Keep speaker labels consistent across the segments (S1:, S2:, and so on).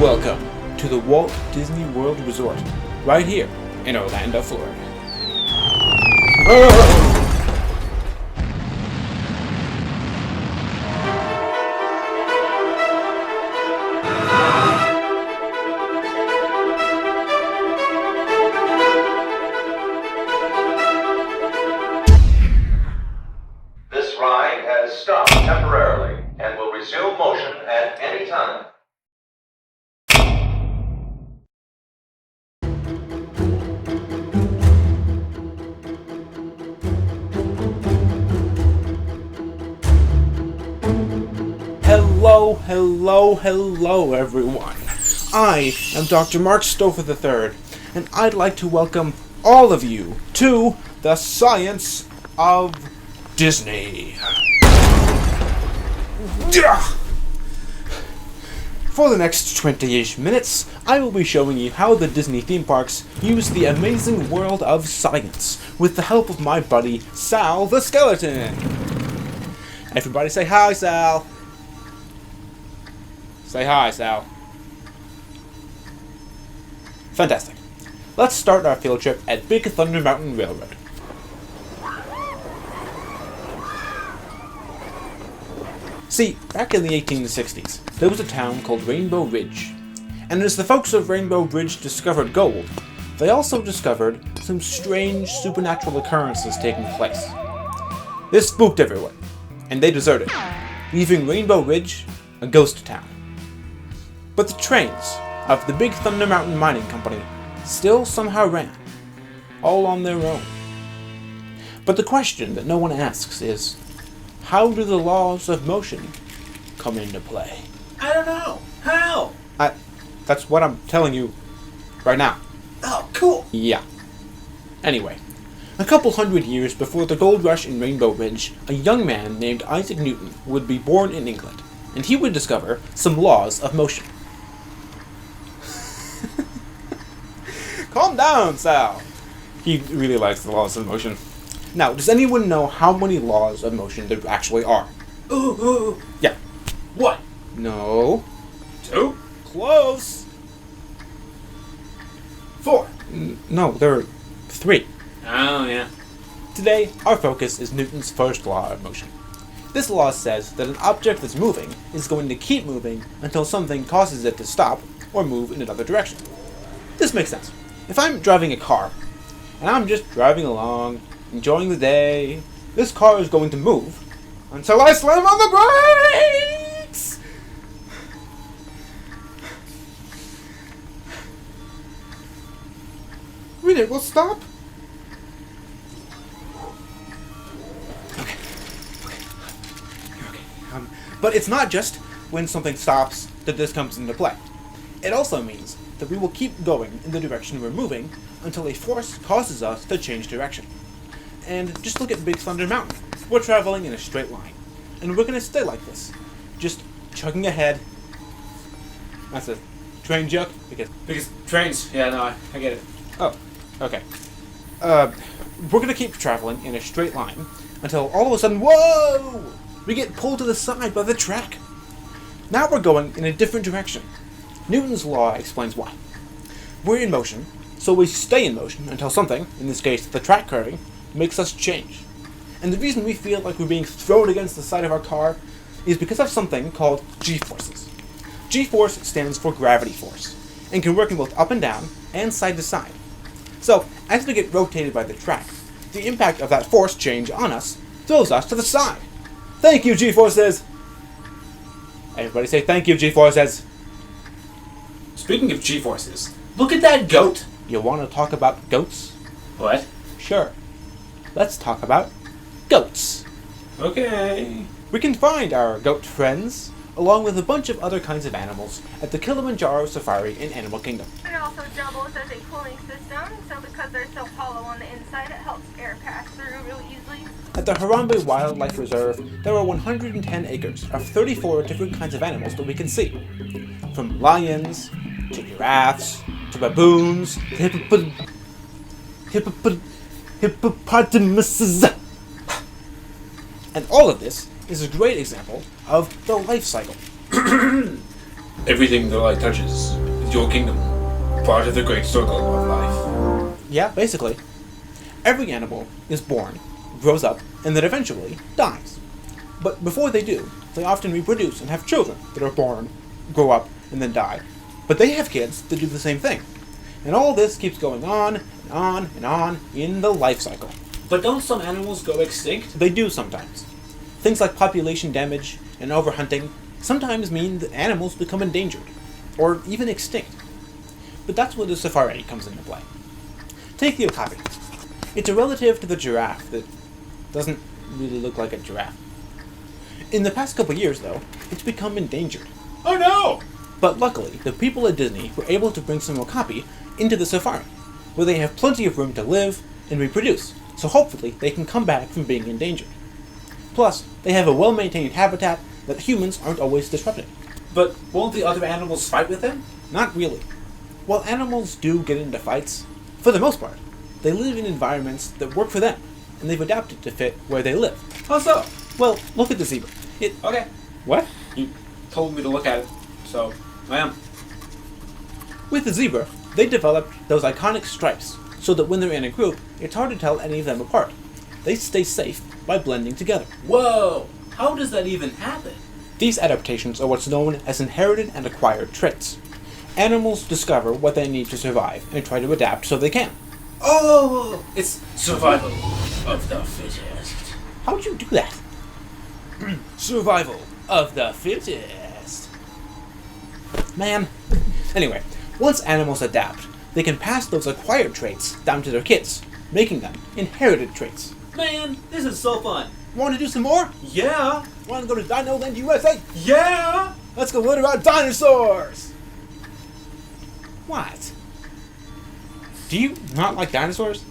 S1: Welcome to the Walt Disney World Resort, right here in Orlando, Florida.
S2: This ride has stopped temporarily and will resume motion at any time.
S1: Hello, everyone. I am Dr. Marc Stoufer III, and I'd like to welcome all of you to the Science of Disney. For the next 20-ish minutes, I will be showing you how the Disney theme parks use the amazing world of science with the help of my buddy, Sal the Skeleton. Everybody say hi, Sal. Say hi, Sal. Fantastic. Let's start our field trip at Big Thunder Mountain Railroad. See, back in the 1860s, there was a town called Rainbow Ridge. And as the folks of Rainbow Ridge discovered gold, they also discovered some strange supernatural occurrences taking place. This spooked everyone, and they deserted, leaving Rainbow Ridge a ghost town. But the trains of the Big Thunder Mountain Mining Company still somehow ran, all on their own. But the question that no one asks is, how do the laws of motion come into play?
S3: I don't know. How?
S1: That's what I'm telling you right now.
S3: Oh, cool.
S1: Yeah. Anyway, a couple hundred years before the gold rush in Rainbow Ridge, a young man named Isaac Newton would be born in England, and he would discover some laws of motion. Calm down, Sal. He really likes the laws of motion. Now, does anyone know how many laws of motion there actually are?
S3: Ooh.
S1: Yeah.
S3: One.
S1: No.
S3: 2.
S1: Close.
S3: 4.
S1: No, there are 3.
S3: Oh, yeah.
S1: Today, our focus is Newton's first law of motion. This law says that an object that's moving is going to keep moving until something causes it to stop or move in another direction. This makes sense. If I'm driving a car, and I'm just driving along, enjoying the day, this car is going to move until I slam on the brakes! Then it will stop. Okay. But it's not just when something stops that this comes into play. It also means that we will keep going in the direction we're moving until a force causes us to change direction. And just look at Big Thunder Mountain. We're traveling in a straight line. And we're going to stay like this. Just chugging ahead. That's a train joke? Because
S3: trains. Yeah, no, I get it.
S1: Oh, okay. We're going to keep traveling in a straight line until all of a sudden, whoa! We get pulled to the side by the track. Now we're going in a different direction. Newton's law explains why. We're in motion, so we stay in motion until something, in this case the track curving, makes us change. And the reason we feel like we're being thrown against the side of our car is because of something called G-forces. G-force stands for gravity force, and can work in both up and down and side to side. So, as we get rotated by the track, the impact of that force change on us throws us to the side. Thank you, G-forces! Everybody say thank you, G-forces!
S3: Speaking of G-forces, look at that goat.
S1: You want to talk about goats?
S3: What?
S1: Sure. Let's talk about goats.
S3: Okay.
S1: We can find our goat friends, along with a bunch of other kinds of animals, at the Kilimanjaro Safari in Animal Kingdom.
S4: It also doubles as a cooling system, so because they're so hollow on the inside, it helps air pass through really easily.
S1: At the Harambe Wildlife Reserve, there are 110 acres of 34 different kinds of animals that we can see. From lions, to giraffes, to baboons, to hippopotamuses. And all of this is a great example of the life cycle.
S3: Everything the light touches is your kingdom, part of the great circle of life.
S1: Yeah, basically. Every animal is born, grows up, and then eventually dies. But before they do, they often reproduce and have children that are born, grow up, and then die. But they have kids that do the same thing. And all this keeps going on and on and on in the life cycle.
S3: But don't some animals go extinct?
S1: They do sometimes. Things like population damage and overhunting sometimes mean that animals become endangered, or even extinct. But that's where the safari comes into play. Take the okapi. It's a relative to the giraffe that doesn't really look like a giraffe. In the past couple years, though, it's become endangered.
S3: Oh no!
S1: But luckily, the people at Disney were able to bring some okapi into the safari, where they have plenty of room to live and reproduce, so hopefully they can come back from being endangered. Plus, they have a well-maintained habitat that humans aren't always disrupting.
S3: But won't the other animals fight with them?
S1: Not really. While animals do get into fights, for the most part, they live in environments that work for them, and they've adapted to fit where they live.
S3: How so?
S1: Well, look at the zebra.
S3: Okay.
S1: What?
S3: You told me to look at it, so I am.
S1: With the zebra, they developed those iconic stripes, so that when they're in a group, it's hard to tell any of them apart. They stay safe by blending together.
S3: Whoa! How does that even happen?
S1: These adaptations are what's known as inherited and acquired traits. Animals discover what they need to survive and try to adapt so they can.
S3: Oh! It's survival of the fittest.
S1: How'd you do that? Survival of the fittest. Man. Anyway, once animals adapt, they can pass those acquired traits down to their kids, making them inherited traits.
S3: Man, this is so fun.
S1: Want to do some more?
S3: Yeah!
S1: Want to go to Dino Land USA?
S3: Yeah!
S1: Let's go learn about dinosaurs! What? Do you not like dinosaurs?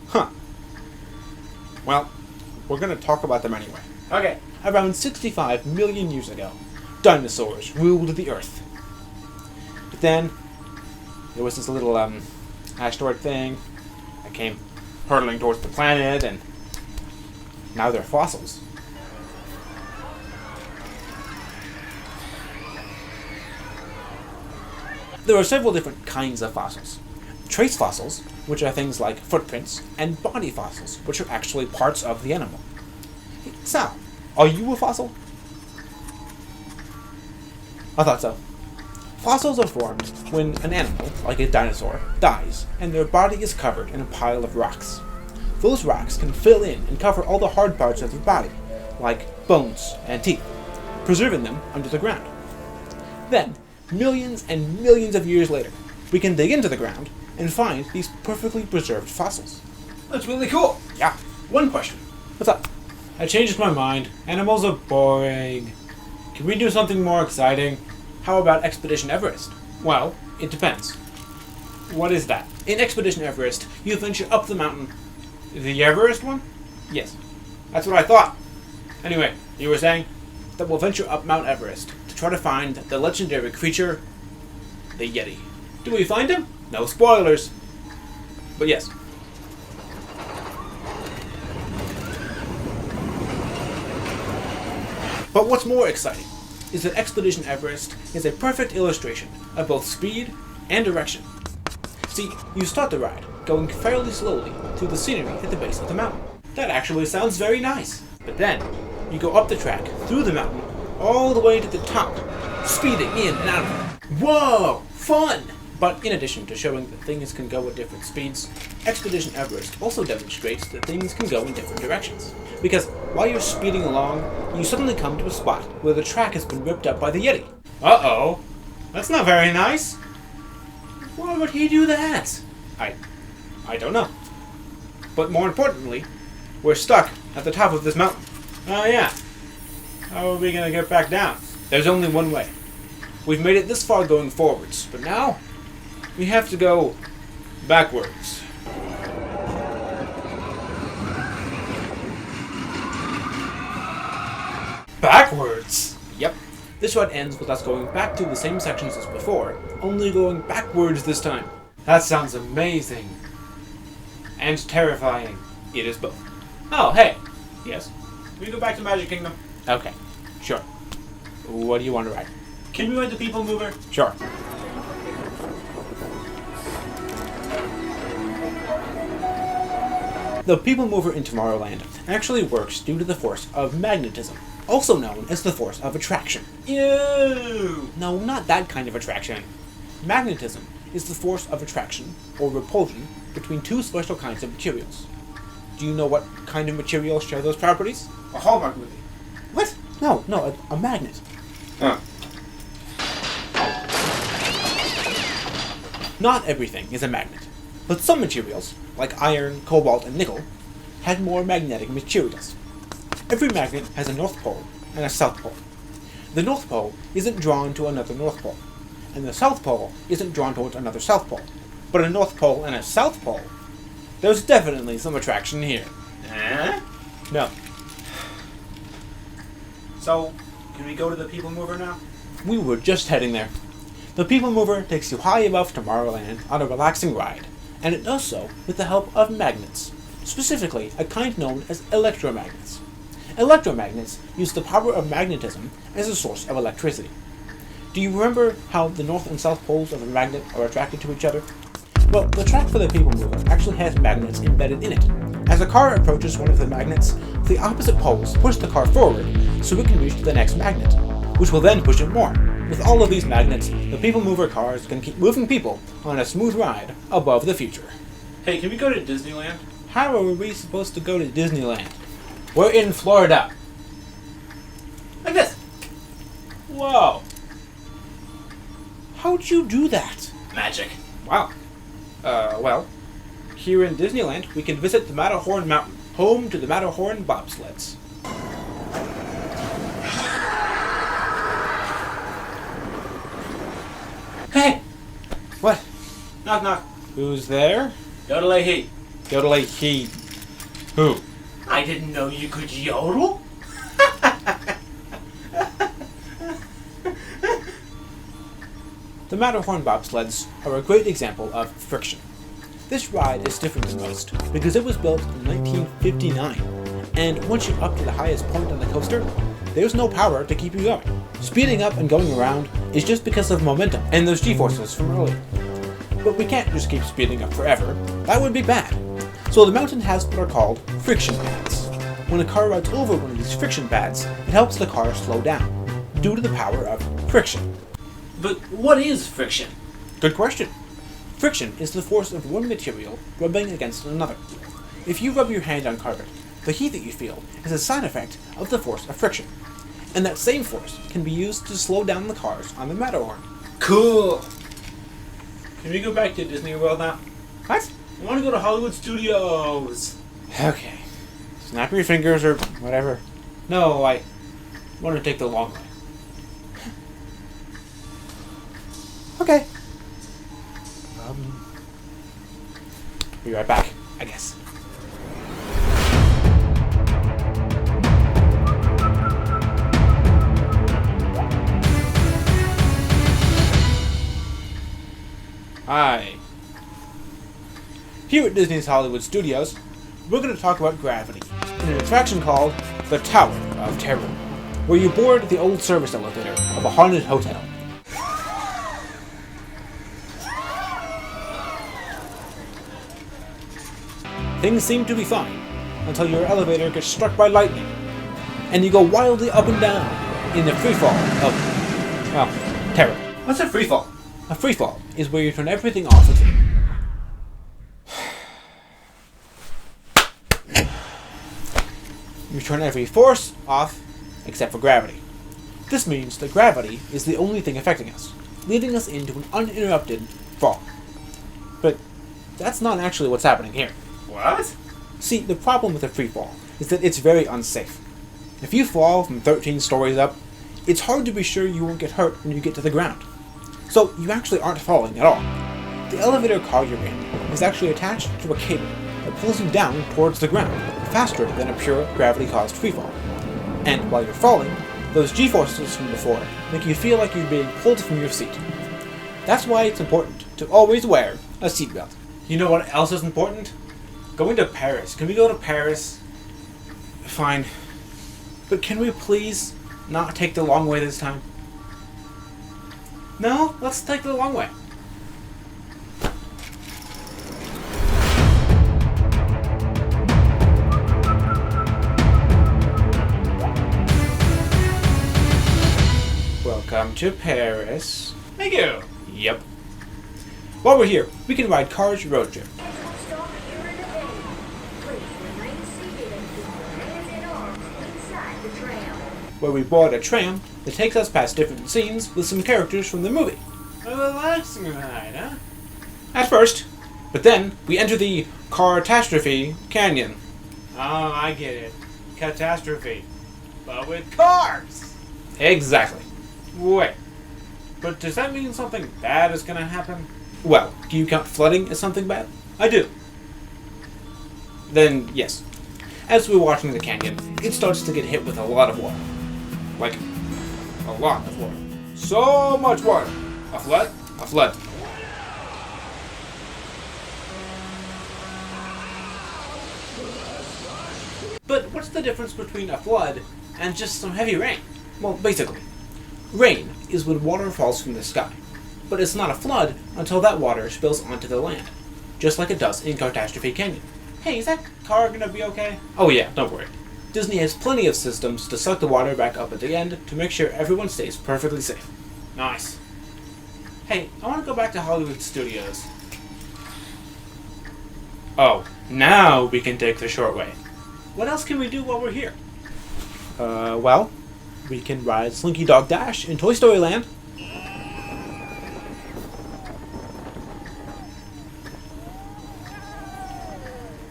S1: Huh. Well, we're going to talk about them anyway.
S3: Okay.
S1: Around 65 million years ago, dinosaurs ruled the Earth. But then, there was this little asteroid thing that came hurtling towards the planet, and now they're fossils. There are several different kinds of fossils. Trace fossils, which are things like footprints, and body fossils, which are actually parts of the animal. Hey, Sal, are you a fossil? I thought so. Fossils are formed when an animal, like a dinosaur, dies, and their body is covered in a pile of rocks. Those rocks can fill in and cover all the hard parts of their body, like bones and teeth, preserving them under the ground. Then, millions and millions of years later, we can dig into the ground and find these perfectly preserved fossils.
S3: That's really cool.
S1: Yeah.
S3: One question.
S1: What's up?
S3: I changed my mind. Animals are boring. Can we do something more exciting?
S1: How about Expedition Everest?
S3: Well, it depends. What is that?
S1: In Expedition Everest, you venture up the mountain.
S3: The Everest one?
S1: Yes,
S3: That's what I thought. Anyway, you were saying?
S1: that will venture up Mount Everest to try to find the legendary creature, the Yeti.
S3: Do we find him?
S1: No spoilers, but yes. But what's more exciting is that Expedition Everest is a perfect illustration of both speed and direction. See, you start the ride going fairly slowly through the scenery at the base of the mountain. That actually sounds very nice. But then, you go up the track, through the mountain, all the way to the top, speeding in and out of it. Whoa! Fun! But in addition to showing that things can go at different speeds, Expedition Everest also demonstrates that things can go in different directions. Because while you're speeding along, you suddenly come to a spot where the track has been ripped up by the Yeti.
S3: Uh-oh. That's not very nice.
S1: Why would he do that? I don't know. But more importantly, we're stuck at the top of this mountain.
S3: Oh yeah. How are we gonna get back down?
S1: There's only one way. We've made it this far going forwards, but now we have to go backwards.
S3: Backwards?
S1: Yep. This ride ends with us going back through the same sections as before, only going backwards this time.
S3: That sounds amazing. And terrifying.
S1: It is both.
S3: Oh, hey.
S1: Yes?
S3: We go back to Magic Kingdom.
S1: Okay. Sure. What do you want to ride?
S3: Can we ride the People Mover?
S1: Sure. The People Mover in Tomorrowland actually works due to the force of magnetism, also known as the force of attraction.
S3: Ew!
S1: No, not that kind of attraction. Magnetism is the force of attraction, or repulsion, between two special kinds of materials. Do you know what kind of materials share those properties?
S3: A Hallmark movie.
S1: What? No, a magnet.
S3: Huh.
S1: Not everything is a magnet, but some materials, like iron, cobalt, and nickel, have more magnetic materials. Every magnet has a north pole and a south pole. The north pole isn't drawn to another north pole, and the south pole isn't drawn to another south pole. But a north pole and a south pole, there's definitely some attraction here.
S3: Eh?
S1: No,
S3: So, can we go to the People Mover now?
S1: we were just heading there. The People Mover takes you high above Tomorrowland on a relaxing ride, and it does so with the help of magnets, specifically a kind known as electromagnets. Electromagnets use the power of magnetism as a source of electricity. Do you remember how the north and south poles of a magnet are attracted to each other? Well, the track for the People Mover actually has magnets embedded in it. As a car approaches one of the magnets, the opposite poles push the car forward so it can reach the next magnet, which will then push it more. With all of these magnets, the People Mover cars can keep moving people on a smooth ride above the future.
S3: Hey, can we go to Disneyland?
S1: How are we supposed to go to Disneyland? We're in Florida.
S3: Like this.
S1: Whoa. How'd you do that?
S3: Magic.
S1: Wow. Well, here in Disneyland, we can visit the Matterhorn Mountain, home to the Matterhorn bobsleds.
S3: Hey!
S1: What?
S3: Knock knock.
S1: Who's there?
S3: Yodelay he.
S1: Yodelay he. Who?
S3: I didn't know you could yodel?
S1: The Matterhorn bobsleds are a great example of friction. This ride is different than most because it was built in 1959, and once you're up to the highest point on the coaster, there's no power to keep you going. Speeding up and going around is just because of momentum and those g-forces from earlier. But we can't just keep speeding up forever. That would be bad. So the mountain has what are called friction pads. When a car rides over one of these friction pads, it helps the car slow down, due to the power of friction.
S3: But what is friction?
S1: Good question. Friction is the force of one material rubbing against another. If you rub your hand on carpet, the heat that you feel is a side effect of the force of friction. And that same force can be used to slow down the cars on the Matterhorn.
S3: Cool. Can we go back to Disney World now?
S1: What?
S3: I want to go to Hollywood Studios.
S1: Okay. Snap your fingers or whatever. No, I want to take the long way. Okay. Be right back, I guess. Hi. Here at Disney's Hollywood Studios, we're going to talk about gravity in an attraction called the Tower of Terror, where you board the old service elevator of a haunted hotel. Things seem to be fine until your elevator gets struck by lightning, and you go wildly up and down in the freefall of, well, terror.
S3: What's a freefall?
S1: A freefall is where you turn everything off with You turn every force off except for gravity. This means that gravity is the only thing affecting us, leading us into an uninterrupted fall. But that's not actually what's happening here.
S3: What?
S1: See, the problem with a freefall is that it's very unsafe. If you fall from 13 stories up, it's hard to be sure you won't get hurt when you get to the ground. So you actually aren't falling at all. The elevator car you're in is actually attached to a cable that pulls you down towards the ground faster than a pure gravity-caused freefall. And while you're falling, those g-forces from before make you feel like you're being pulled from your seat. That's why it's important to always wear a seatbelt. You know what else is important? Going to Paris. Can we go to Paris? Fine. But can we please not take the long way this time? No, let's take the long way. Welcome to Paris.
S3: Thank you.
S1: Yep. While we're here, we can ride Cars Road Trip.
S5: Stop here in the bay. Please remain seated and keep your hands and arms inside the tram.
S1: Where we board a tram that takes us past different scenes with some characters from the movie.
S3: A relaxing ride, huh?
S1: At first, but then we enter the Catastrophe Canyon.
S3: Oh, I get it. Catastrophe. But with cars!
S1: Exactly.
S3: Wait. But does that mean something bad is gonna happen?
S1: Well, do you count flooding as something bad?
S3: I do.
S1: Then, yes. As we're watching the canyon, it starts to get hit with a lot of water. Like, a lot of water. So much water.
S3: A flood?
S1: A flood. But what's the difference between a flood and just some heavy rain? Well, basically, rain is when water falls from the sky. But it's not a flood until that water spills onto the land, just like it does in Catastrophe Canyon. Hey, is that car gonna be okay? Oh yeah, don't worry. Disney has plenty of systems to suck the water back up at the end to make sure everyone stays perfectly safe.
S3: Nice.
S1: Hey, I want to go back to Hollywood Studios. Oh, now we can take the short way. What else can we do while we're here? Well, we can ride Slinky Dog Dash in Toy Story Land.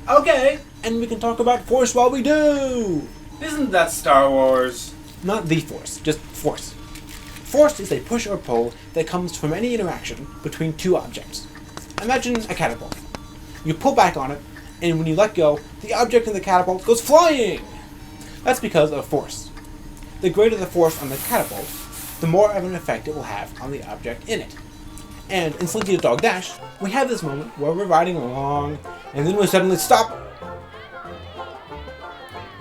S1: Okay, and we can talk about Force while we do!
S3: Isn't that Star Wars?
S1: Not the Force, just Force. Force is a push or pull that comes from any interaction between two objects. Imagine a catapult. You pull back on it, and when you let go, the object in the catapult goes flying! That's because of force. The greater the force on the catapult, the more of an effect it will have on the object in it. And in Slinky the Dog Dash, we have this moment where we're riding along, and then we suddenly stop.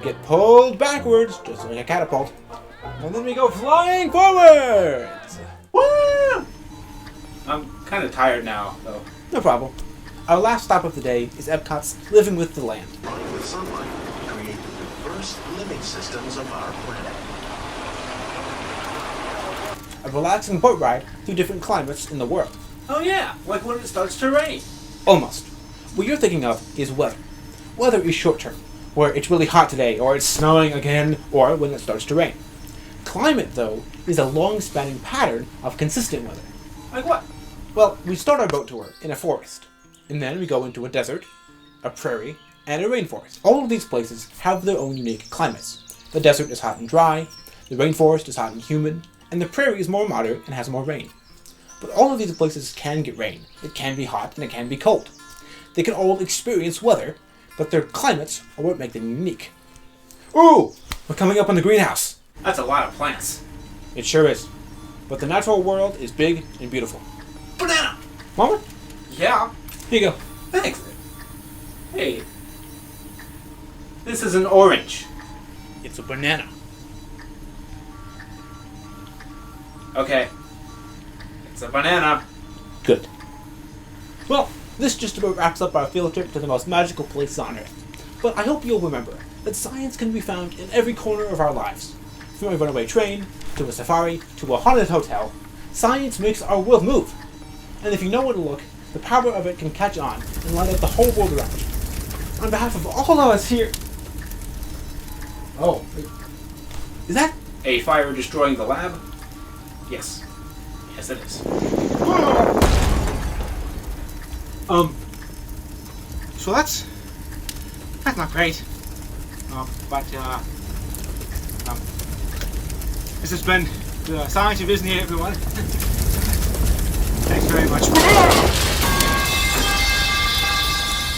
S1: Get pulled backwards, just like a catapult, and then we go flying forwards!
S3: Woo! I'm kind of tired now, though.
S1: No problem. Our last stop of the day is Epcot's Living with the Land.
S6: Running with sunlight, create the diverse living systems of our planet.
S1: A relaxing boat ride through different climates in the world.
S3: Oh yeah, like when it starts to rain.
S1: Almost. What you're thinking of is weather. Weather is short term, where it's really hot today, or it's snowing again, or when it starts to rain. Climate, though, is a long-spanning pattern of consistent weather.
S3: Like what?
S1: Well, we start our boat tour in a forest, and then we go into a desert, a prairie, and a rainforest. All of these places have their own unique climates. The desert is hot and dry, the rainforest is hot and humid, and the prairie is more moderate and has more rain. But all of these places can get rain. It can be hot and it can be cold. They can all experience weather, but their climates are what make them unique. Ooh! We're coming up on the greenhouse!
S3: That's a lot of plants.
S1: It sure is. But the natural world is big and beautiful.
S3: Banana!
S1: Mama?
S3: Yeah.
S1: Here you go.
S3: Thanks. Hey. This is an orange.
S1: It's a banana.
S3: Okay. It's a banana.
S1: Good. Well, this just about wraps up our field trip to the most magical places on Earth. But I hope you'll remember that science can be found in every corner of our lives. From a runaway train, to a safari, to a haunted hotel, science makes our world move. And if you know where to look, the power of it can catch on and light up the whole world around you. On behalf of all of us here... Oh, is that...
S3: A fire destroying the lab? Yes. Yes, it is.
S7: So that's not great. This has been the Science of Disney, everyone. Thanks very much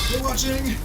S7: for watching.